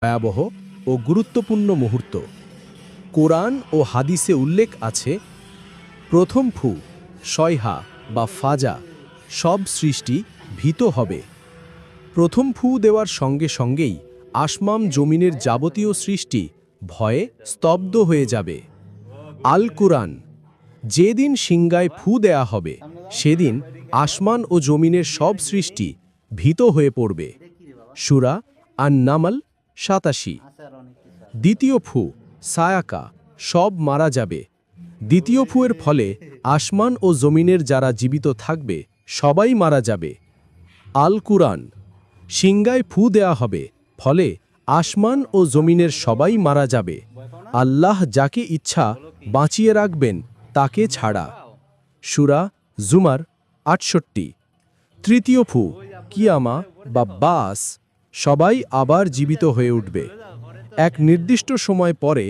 ভয়াবহ ও গুরুত্বপূর্ণ মুহূর্ত। কোরআন ও হাদিসে উল্লেখ আছে, প্রথম ফু সয়হা বা ফাজা, সব সৃষ্টি ভীত হবে। প্রথম ফু দেওয়ার সঙ্গে সঙ্গেই আসমান জমিনের যাবতীয় সৃষ্টি ভয়ে স্তব্ধ হয়ে যাবে। আল কুরআন, যেদিন সিংগায় ফু দেয়া হবে সেদিন আসমান ও জমিনের সব সৃষ্টি ভীত হয়ে পড়বে। সূরা আন-নামল ৮৭। দ্বিতীয় ফু সায়াকা, সব মারা যাবে। দ্বিতীয় ফুয়ের ফলে আসমান ও জমিনের যারা জীবিত থাকবে সবাই মারা যাবে। আল কুরআন, সিংগায় ফু দেয়া হবে, ফলে আসমান ও জমিনের সবাই মারা যাবে। আল্লাহ যাকে ইচ্ছা বাঁচিয়ে রাখবেন তাকে ছাড়া। সূরা জুমার ৬৮। তৃতীয় ফু কিয়ামা বা বাস, সবাই আবার জীবিত হয়ে উঠবে। এক নির্দিষ্ট সময় পরে